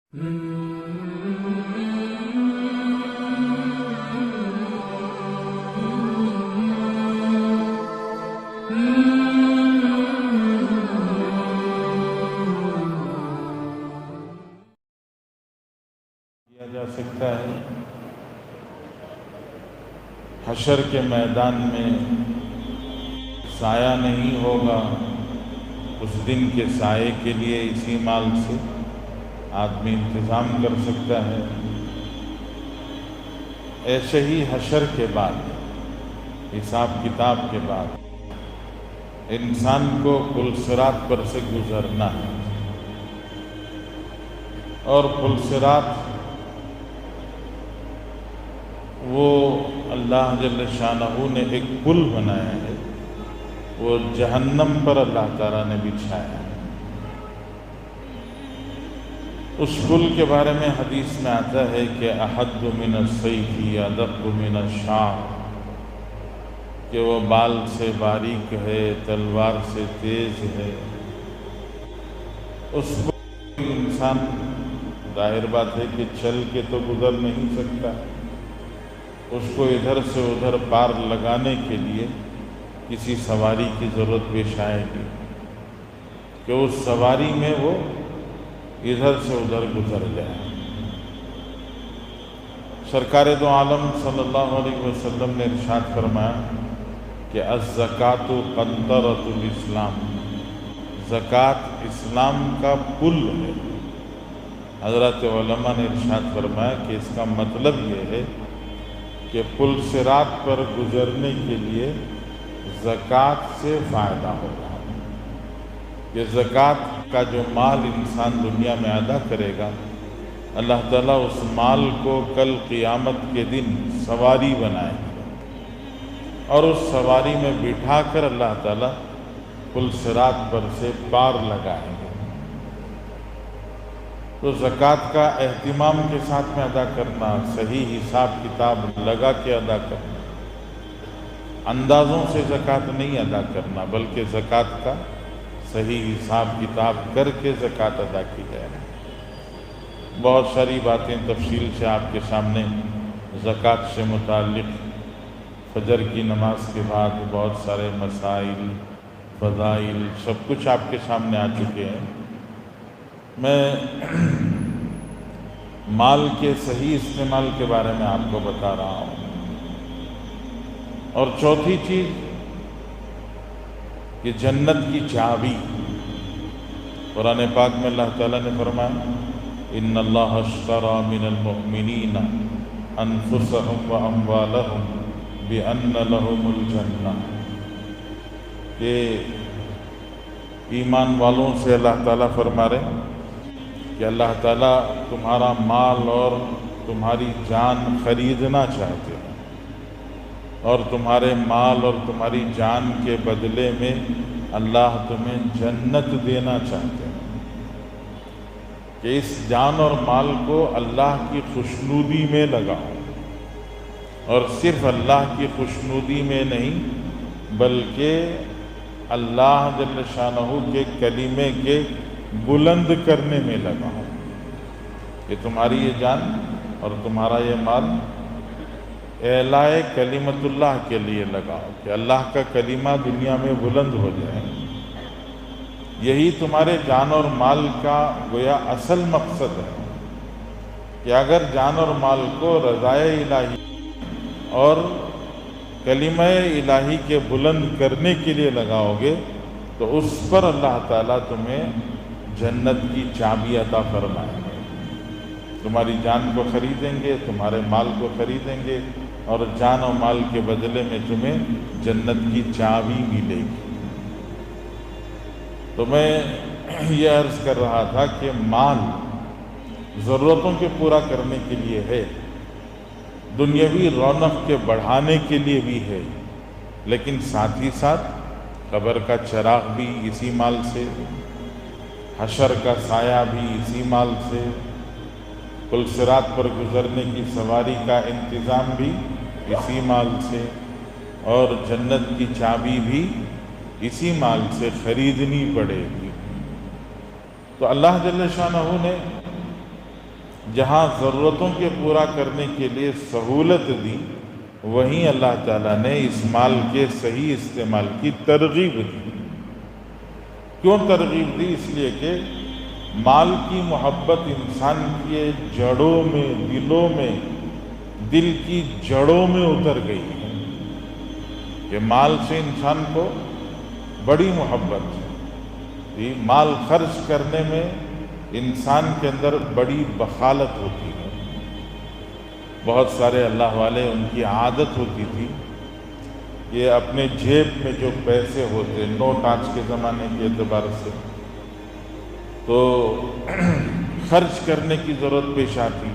کیا جا سکتا ہے حشر کے میدان میں سایہ نہیں ہوگا، اس دن کے سائے کے لیے اسی مال سے آدمی انتظام کر سکتا ہے۔ ایسے ہی حشر کے بعد، حساب کتاب کے بعد انسان کو پل صراط پر سے گزرنا ہے، اور پل صراط وہ اللہ جل شانہ نے ایک پل بنایا ہے، وہ جہنم پر اللہ تعالیٰ نے بچھایا ہے۔ اس پل کے بارے میں حدیث میں آتا ہے کہ احد من السیف ادق من الشعر، کہ وہ بال سے باریک ہے، تلوار سے تیز ہے۔ اس پل انسان ظاہر بات ہے کہ چل کے تو گزر نہیں سکتا، اس کو ادھر سے ادھر پار لگانے کے لیے کسی سواری کی ضرورت پیش آئے گی کہ اس سواری میں وہ ادھر سے ادھر گزر جائے۔ سرکار دو عالم صلی اللہ علیہ وسلم نے ارشاد فرمایا کہ الزکوٰۃ قنطرۃ الاسلام، زکوٰۃ اسلام کا پل ہے۔ حضرات علماء نے ارشاد فرمایا کہ اس کا مطلب یہ ہے کہ پل صراط پر گزرنے کے لیے زکوٰۃ سے فائدہ ہوگا۔ یہ زکوٰۃ کا جو مال انسان دنیا میں ادا کرے گا، اللہ تعالیٰ اس مال کو کل قیامت کے دن سواری بنائے گا، اور اس سواری میں بٹھا کر اللہ تعالیٰ پل صراط پر سے پار لگائیں گے۔ تو زکوٰۃ کا اہتمام کے ساتھ میں ادا کرنا، صحیح حساب کتاب لگا کے ادا کرنا، اندازوں سے زکوٰۃ نہیں ادا کرنا، بلکہ زکوٰۃ کا صحیح حساب کتاب کر کے زکوٰۃ ادا کی جائے۔ بہت ساری باتیں تفصیل سے آپ کے سامنے زکوٰۃ سے متعلق فجر کی نماز کے بعد بہت سارے مسائل، فضائل، سب کچھ آپ کے سامنے آ چکے ہیں۔ میں مال کے صحیح استعمال کے بارے میں آپ کو بتا رہا ہوں۔ اور چوتھی چیز کہ جنت کی چابی، قرآن پاک میں اللہ تعالیٰ نے فرمایا ان اللہ اشتری من المؤمنین انفسهم واموالهم بان لهم الجنہ، کہ ایمان والوں سے اللہ تعالیٰ فرما رہے ہیں کہ اللہ تعالیٰ تمہارا مال اور تمہاری جان خریدنا چاہتے ہیں، اور تمہارے مال اور تمہاری جان کے بدلے میں اللہ تمہیں جنت دینا چاہتے ہیں، کہ اس جان اور مال کو اللہ کی خوشنودی میں لگاؤ، اور صرف اللہ کی خوشنودی میں نہیں بلکہ اللہ جل شانہ کے کلمے کے بلند کرنے میں لگاؤ، کہ تمہاری یہ جان اور تمہارا یہ مال اعلائے کلمت اللہ کے لیے لگاؤ، کہ اللہ کا کلمہ دنیا میں بلند ہو جائے۔ یہی تمہارے جان اور مال کا گویا اصل مقصد ہے، کہ اگر جان اور مال کو رضائے الہی اور کلمہ الہی کے بلند کرنے کے لیے لگاؤ گے تو اس پر اللہ تعالیٰ تمہیں جنت کی چابی عطا فرمائیں گے۔ تمہاری جان کو خریدیں گے، تمہارے مال کو خریدیں گے، اور جان و مال کے بدلے میں تمہیں جنت کی چابی ملے گی۔ تو میں یہ عرض کر رہا تھا کہ مال ضرورتوں کے پورا کرنے کے لیے ہے، دنیاوی رونق کے بڑھانے کے لیے بھی ہے، لیکن ساتھ ہی ساتھ قبر کا چراغ بھی اسی مال سے، حشر کا سایہ بھی اسی مال سے، پل صراط پر گزرنے کی سواری کا انتظام بھی اسی مال سے، اور جنت کی چابی بھی اسی مال سے خریدنی پڑے گی۔ تو اللہ جل شانہ نے جہاں ضرورتوں کے پورا کرنے کے لیے سہولت دی، وہیں اللہ تعالیٰ نے اس مال کے صحیح استعمال کی ترغیب دی۔ کیوں ترغیب دی؟ اس لیے کہ مال کی محبت انسان کی جڑوں میں، دلوں میں، دل کی جڑوں میں اتر گئی ہے کہ مال سے انسان کو بڑی محبت ہے۔ مال خرچ کرنے میں انسان کے اندر بڑی بخالت ہوتی ہے۔ بہت سارے اللہ والے، ان کی عادت ہوتی تھی کہ اپنے جیب میں جو پیسے ہوتے، نوٹ آج کے زمانے کے اعتبار سے تو خرچ کرنے کی ضرورت پیش آتی،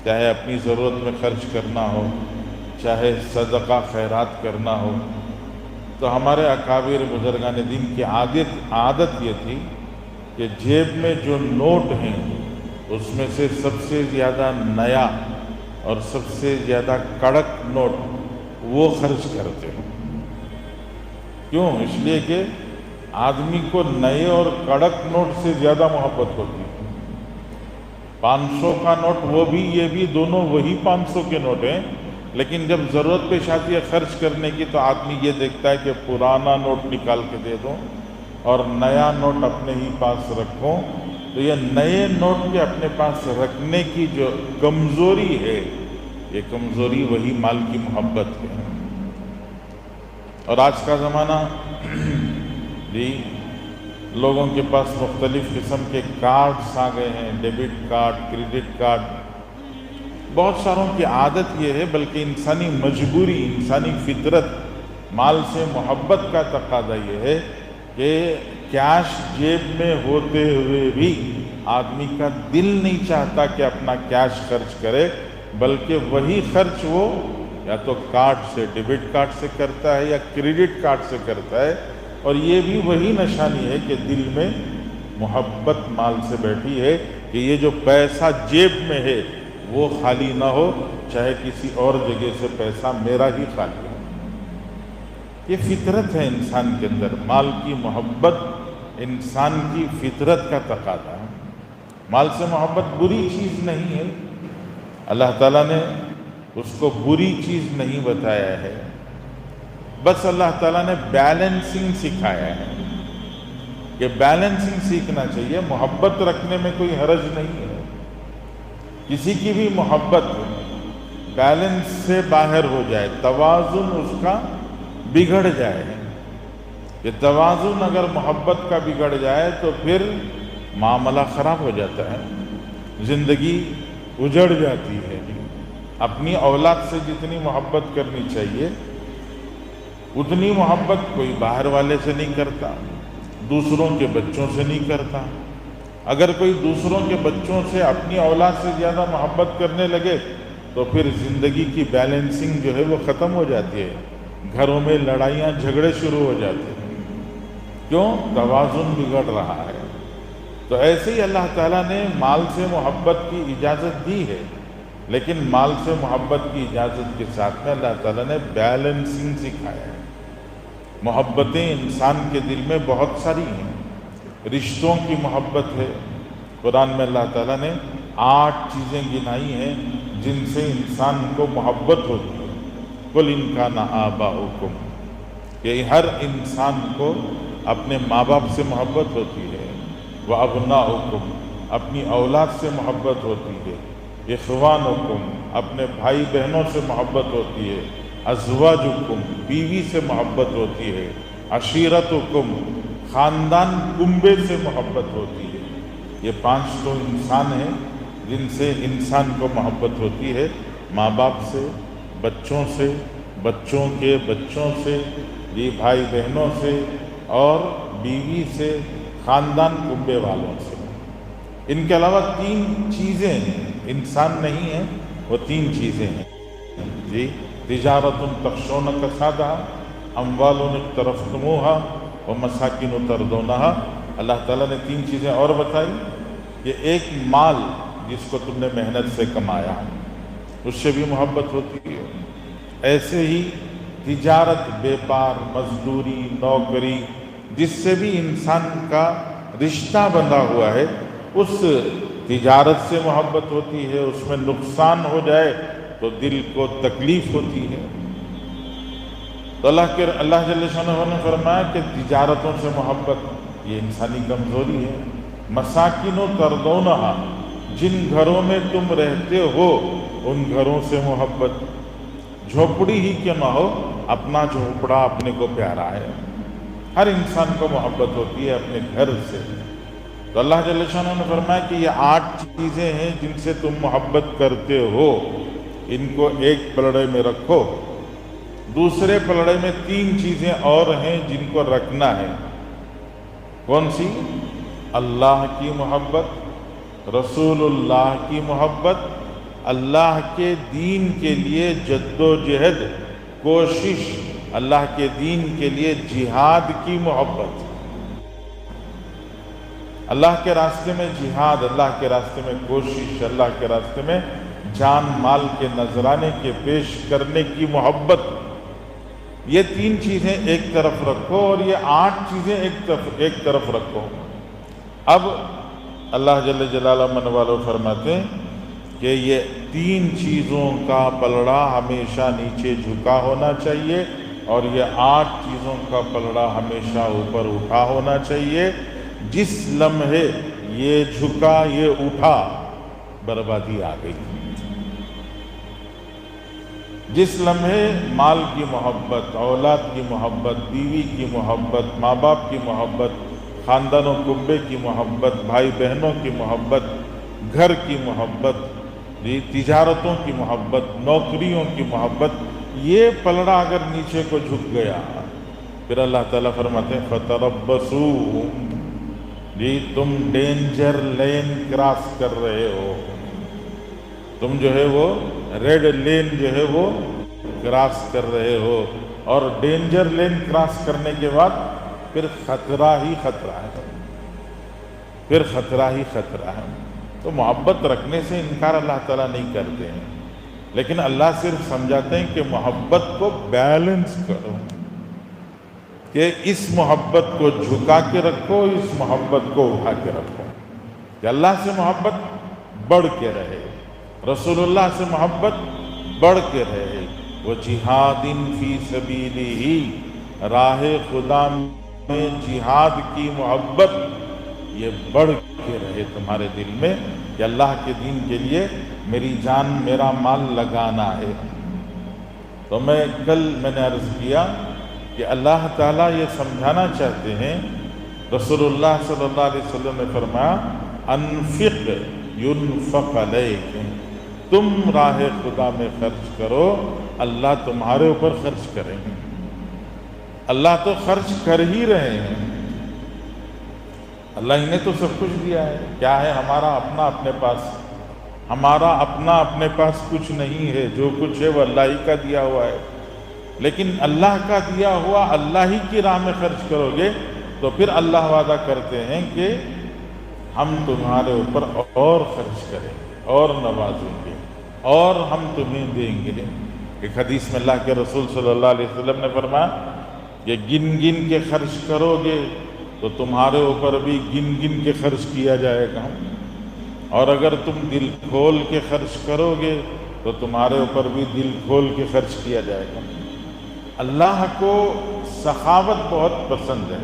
چاہے اپنی ضرورت میں خرچ کرنا ہو، چاہے صدقہ خیرات کرنا ہو، تو ہمارے اکابر بزرگان دین کی عادت یہ تھی کہ جیب میں جو نوٹ ہیں اس میں سے سب سے زیادہ نیا اور سب سے زیادہ کڑک نوٹ وہ خرچ کرتے ہیں۔ کیوں؟ اس لیے کہ آدمی کو نئے اور کڑک نوٹ سے زیادہ محبت ہوتی ہے۔ 500 کا نوٹ وہ بھی یہ بھی دونوں وہی 500 کے نوٹ ہیں، لیکن جب ضرورت پیش آتی ہے خرچ کرنے کی تو آدمی یہ دیکھتا ہے کہ پرانا نوٹ نکال کے دے دو اور نیا نوٹ اپنے ہی پاس رکھو۔ تو یہ نئے نوٹ کے اپنے پاس رکھنے کی جو کمزوری ہے، یہ کمزوری وہی مال کی محبت ہے۔ اور آج کا زمانہ بھی لوگوں کے پاس مختلف قسم کے کارڈز آ گئے ہیں، ڈیبٹ کارڈ، کریڈٹ کارڈ۔ بہت ساروں کی عادت یہ ہے، بلکہ انسانی مجبوری، انسانی فطرت، مال سے محبت کا تقاضا یہ ہے کہ کیش جیب میں ہوتے ہوئے بھی آدمی کا دل نہیں چاہتا کہ اپنا کیش خرچ کرے، بلکہ وہی خرچ وہ یا تو کارڈ سے، ڈیبٹ کارڈ سے کرتا ہے یا کریڈٹ کارڈ سے کرتا ہے۔ اور یہ بھی وہی نشانی ہے کہ دل میں محبت مال سے بیٹھی ہے کہ یہ جو پیسہ جیب میں ہے وہ خالی نہ ہو، چاہے کسی اور جگہ سے پیسہ میرا ہی خالی ہو۔ یہ فطرت ہے انسان کے اندر، مال کی محبت انسان کی فطرت کا تقاضا ہے۔ مال سے محبت بری چیز نہیں ہے، اللہ تعالیٰ نے اس کو بری چیز نہیں بتایا ہے، بس اللہ تعالیٰ نے بیلنسنگ سکھایا ہے کہ بیلنسنگ سیکھنا چاہیے۔ محبت رکھنے میں کوئی حرج نہیں ہے، کسی کی بھی محبت بیلنس سے باہر ہو جائے، توازن اس کا بگڑ جائے، کہ توازن اگر محبت کا بگڑ جائے تو پھر معاملہ خراب ہو جاتا ہے، زندگی اجڑ جاتی ہے۔ اپنی اولاد سے جتنی محبت کرنی چاہیے اتنی محبت کوئی باہر والے سے نہیں کرتا، دوسروں کے بچوں سے نہیں کرتا۔ اگر کوئی دوسروں کے بچوں سے اپنی اولاد سے زیادہ محبت کرنے لگے تو پھر زندگی کی بیلنسنگ جو ہے وہ ختم ہو جاتی ہے، گھروں میں لڑائیاں جھگڑے شروع ہو جاتے ہیں۔ کیوں؟ توازن بگڑ رہا ہے۔ تو ایسے ہی اللہ تعالیٰ نے مال سے محبت کی اجازت دی ہے، لیکن مال سے محبت کی اجازت کے ساتھ میں اللہ تعالیٰ نے بیلنسنگ سکھایا ہے۔ محبتیں انسان کے دل میں بہت ساری ہیں، رشتوں کی محبت ہے۔ قرآن میں اللہ تعالیٰ نے 8 چیزیں گنائی ہیں جن سے انسان کو محبت ہوتی ہے۔ قُلْ إِنْ كَانَ آبَاؤُكُمْ، کہ ہر انسان کو اپنے ماں باپ سے محبت ہوتی ہے، وَأَبْنَاؤُكُمْ، اپنی اولاد سے محبت ہوتی ہے، اخوانکم، اپنے بھائی بہنوں سے محبت ہوتی ہے، ازواجکم، بیوی سے محبت ہوتی ہے، عشیرتکم، خاندان کنبے سے محبت ہوتی ہے۔ یہ 5 تو انسان ہیں جن سے انسان کو محبت ہوتی ہے، ماں باپ سے، بچوں سے، بچوں کے بچوں سے، یہ بھائی بہنوں سے، اور بیوی سے، خاندان کنبے والوں سے۔ ان کے علاوہ 3 چیزیں ہیں، انسان نہیں ہیں، وہ 3 چیزیں ہیں جی۔ تجارت تخشون کسادها، اموال اقترفتموها ومساکن ترضونها۔ اللہ تعالیٰ نے 3 چیزیں اور بتائی کہ ایک مال جس کو تم نے محنت سے کمایا اس سے بھی محبت ہوتی ہے، ایسے ہی تجارت، بیپار، مزدوری، نوکری، جس سے بھی انسان کا رشتہ بندھا ہوا ہے، اس تجارت سے محبت ہوتی ہے، اس میں نقصان ہو جائے تو دل کو تکلیف ہوتی ہے۔ تو اللہ جل شانہ نے فرمایا کہ تجارتوں سے محبت یہ انسانی کمزوری ہے۔ مساکن تردونہا، جن گھروں میں تم رہتے ہو ان گھروں سے محبت، جھوپڑی ہی کیوں نہ ہو، اپنا جھوپڑا اپنے کو پیارا ہے۔ ہر انسان کو محبت ہوتی ہے اپنے گھر سے۔ تو اللہ جل شانہ نے فرمایا کہ یہ 8 چیزیں ہیں جن سے تم محبت کرتے ہو، ان کو ایک پلڑے میں رکھو۔ دوسرے پلڑے میں 3 چیزیں اور ہیں جن کو رکھنا ہے۔ کون سی؟ اللہ کی محبت، رسول اللہ کی محبت، اللہ کے دین کے لیے جد و جہد، کوشش، اللہ کے دین کے لیے جہاد کی محبت۔ اللہ کے راستے میں جہاد، اللہ کے راستے میں کوشش، اللہ کے راستے میں جان مال کے نذرانے کے پیش کرنے کی محبت۔ یہ 3 چیزیں ایک طرف رکھو اور یہ 8 چیزیں ایک طرف رکھو۔ اب اللہ جل جلالہ من والو فرماتے ہیں کہ یہ 3 چیزوں کا پلڑا ہمیشہ نیچے جھکا ہونا چاہیے اور یہ 8 چیزوں کا پلڑا ہمیشہ اوپر اٹھا ہونا چاہیے۔ جس لمحے یہ جھکا، یہ اٹھا، بربادی آ گئی۔ جس لمحے مال کی محبت، اولاد کی محبت، بیوی کی محبت، ماں باپ کی محبت، خاندان و کنبے کی محبت، بھائی بہنوں کی محبت، گھر کی محبت، تجارتوں کی محبت، نوکریوں کی محبت، یہ پلڑا اگر نیچے کو جھک گیا، پھر اللہ تعالیٰ فرماتے ہیں فَتَرَبَّصُوا، جی تم ڈینجر لین کراس کر رہے ہو، تم جو ہے وہ ریڈ لین جو ہے وہ کراس کر رہے ہو، اور ڈینجر لین کراس کرنے کے بعد پھر خطرہ ہی خطرہ ہے، پھر خطرہ ہی خطرہ ہے۔ تو محبت رکھنے سے انکار اللہ تعالیٰ نہیں کرتے ہیں، لیکن اللہ صرف سمجھاتے ہیں کہ محبت کو بیلنس کرو، کہ اس محبت کو جھکا کے رکھو، اس محبت کو اٹھا کے رکھو، کہ اللہ سے محبت بڑھ کے رہے، رسول اللہ سے محبت بڑھ کے رہے، وہ جہاد فی سبیلہ، راہ خدا میں جہاد کی محبت یہ بڑھ کے رہے تمہارے دل میں، کہ اللہ کے دین کے لیے میری جان میرا مال لگانا ہے۔ تو کل میں نے عرض کیا کہ اللہ تعالیٰ یہ سمجھانا چاہتے ہیں، رسول اللہ صلی اللہ علیہ وسلم نے فرمایا انفق ینفق علیک، تم راہ خدا میں خرچ کرو، اللہ تمہارے اوپر خرچ کریں گے۔ اللہ تو خرچ کر ہی رہے ہیں، اللہ ہی نے تو سب کچھ دیا ہے۔ کیا ہے ہمارا اپنا اپنے پاس؟ ہمارا اپنا اپنے پاس کچھ نہیں ہے، جو کچھ ہے وہ اللہ ہی کا دیا ہوا ہے۔ لیکن اللہ کا دیا ہوا اللہ ہی کی راہ میں خرچ کرو گے تو پھر اللہ وعدہ کرتے ہیں کہ ہم تمہارے اوپر اور خرچ کریں گے، اور نوازیں گے، اور ہم تمہیں دیں گے۔ ایک حدیث میں اللہ کے رسول صلی اللہ علیہ وسلم نے فرمایا کہ گن گن کے خرچ کرو گے تو تمہارے اوپر بھی گن گن کے خرچ کیا جائے گا، اور اگر تم دل کھول کے خرچ کرو گے تو تمہارے اوپر بھی دل کھول کے خرچ کیا جائے گا۔ اللہ کو سخاوت بہت پسند ہے۔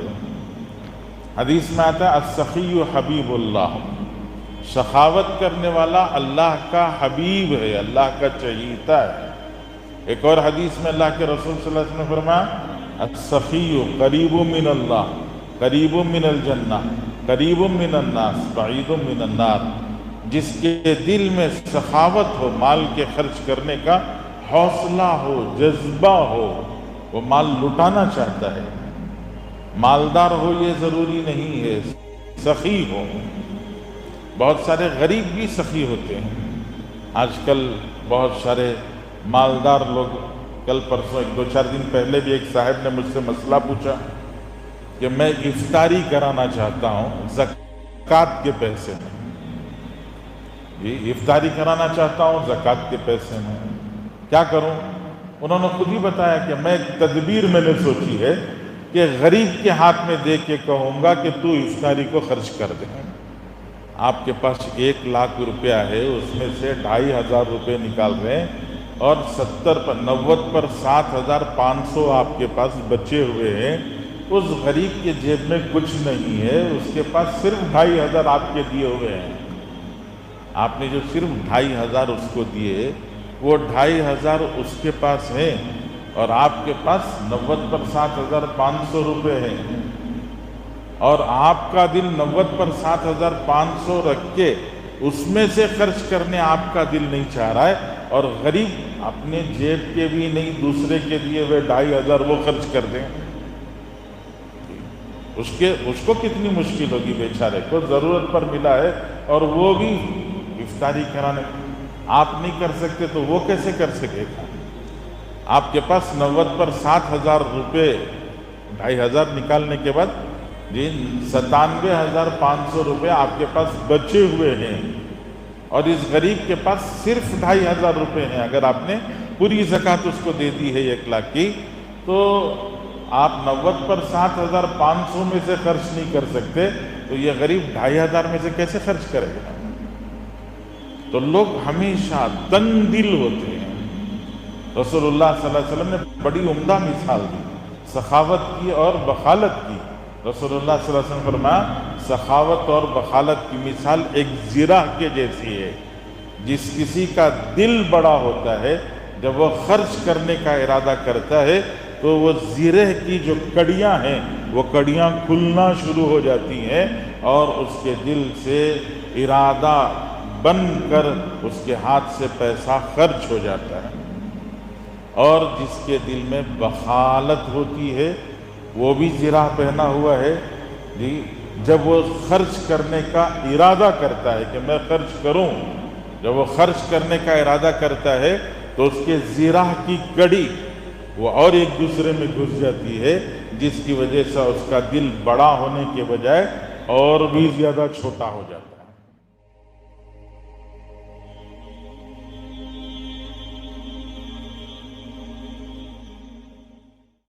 حدیث میں آتا ہے السخی حبیب اللہ، سخاوت کرنے والا اللہ کا حبیب ہے، اللہ کا چہیتا ہے۔ ایک اور حدیث میں اللہ کے رسول صلی اللہ علیہ وسلم نے فرمایا السخی قریب من اللہ، قریب من الجنہ، قریب من الناس، بعید من النار۔ جس کے دل میں سخاوت ہو، مال کے خرچ کرنے کا حوصلہ ہو، جذبہ ہو، وہ مال لٹانا چاہتا ہے، مالدار ہو یہ ضروری نہیں ہے، سخی ہو۔ بہت سارے غریب بھی سخی ہوتے ہیں۔ آج کل بہت سارے مالدار لوگ، کل پرسوں 2-4 دن پہلے بھی ایک صاحب نے مجھ سے مسئلہ پوچھا کہ میں افطاری کرانا چاہتا ہوں زکوٰۃ کے پیسے میں، افطاری کرانا چاہتا ہوں زکوٰۃ کے پیسے میں، کیا کروں؟ انہوں نے خود ہی بتایا کہ میں ایک تدبیر میں نے سوچی ہے کہ غریب کے ہاتھ میں دے کے کہوں گا کہ تو افطاری کو خرچ کر دے۔ آپ کے پاس 1,00,000 روپیہ ہے، اس میں سے 2,500 روپے نکال رہے ہیں اور 90 پر 7,500 آپ کے پاس بچے ہوئے ہیں، اس غریب کے جیب میں کچھ نہیں ہے، اس کے پاس صرف 2,500 آپ کے دیے ہوئے ہیں۔ آپ نے جو صرف 2,500 اس کو دیے، وہ 2,500 اس کے پاس ہیں اور آپ کے پاس 90 پر 7,500 روپے ہیں، اور آپ کا دل 90 پر 7,500 رکھ کے اس میں سے خرچ کرنے آپ کا دل نہیں چاہ رہا ہے، اور غریب اپنے جیب کے بھی نہیں، دوسرے کے دیے ہوئے 2,500 وہ خرچ کر دیں، اس کو کتنی مشکل ہوگی بیچارے کو، ضرورت پر ملا ہے اور وہ بھی افطاری کرانے۔ آپ نہیں کر سکتے تو وہ کیسے کر سکے گا؟ آپ کے پاس 90 پر 7,000 روپے 2,500 نکالنے کے بعد 97,500 روپے آپ کے پاس بچے ہوئے ہیں، اور اس غریب کے پاس صرف 2,500 روپے ہیں۔ اگر آپ نے پوری زکوٰۃ اس کو دے دی ہے 1,00,000 کی، تو آپ 90 پر 7,500 میں سے خرچ نہیں کر سکتے، تو یہ غریب 2,500 میں سے کیسے خرچ کرے گا؟ تو لوگ ہمیشہ تنگ دل ہوتے ہیں۔ رسول اللہ صلی اللہ علیہ وسلم نے بڑی عمدہ مثال دی سخاوت کی اور بخالت کی۔ رسول اللہ صلی اللہ علیہ وسلم فرمایا، سخاوت اور بخالت کی مثال ایک زرہ کے جیسی ہے۔ جس کسی کا دل بڑا ہوتا ہے، جب وہ خرچ کرنے کا ارادہ کرتا ہے تو وہ زرہ کی جو کڑیاں ہیں وہ کڑیاں کھلنا شروع ہو جاتی ہیں، اور اس کے دل سے ارادہ بن کر اس کے ہاتھ سے پیسہ خرچ ہو جاتا ہے۔ اور جس کے دل میں بخالت ہوتی ہے، وہ بھی زرہ پہنا ہوا ہے جی، جب وہ خرچ کرنے کا ارادہ کرتا ہے کہ میں خرچ کروں، جب وہ خرچ کرنے کا ارادہ کرتا ہے تو اس کے زرہ کی کڑی وہ اور ایک دوسرے میں گھس جاتی ہے، جس کی وجہ سے اس کا دل بڑا ہونے کے بجائے اور بھی زیادہ چھوٹا ہو جاتا ہے۔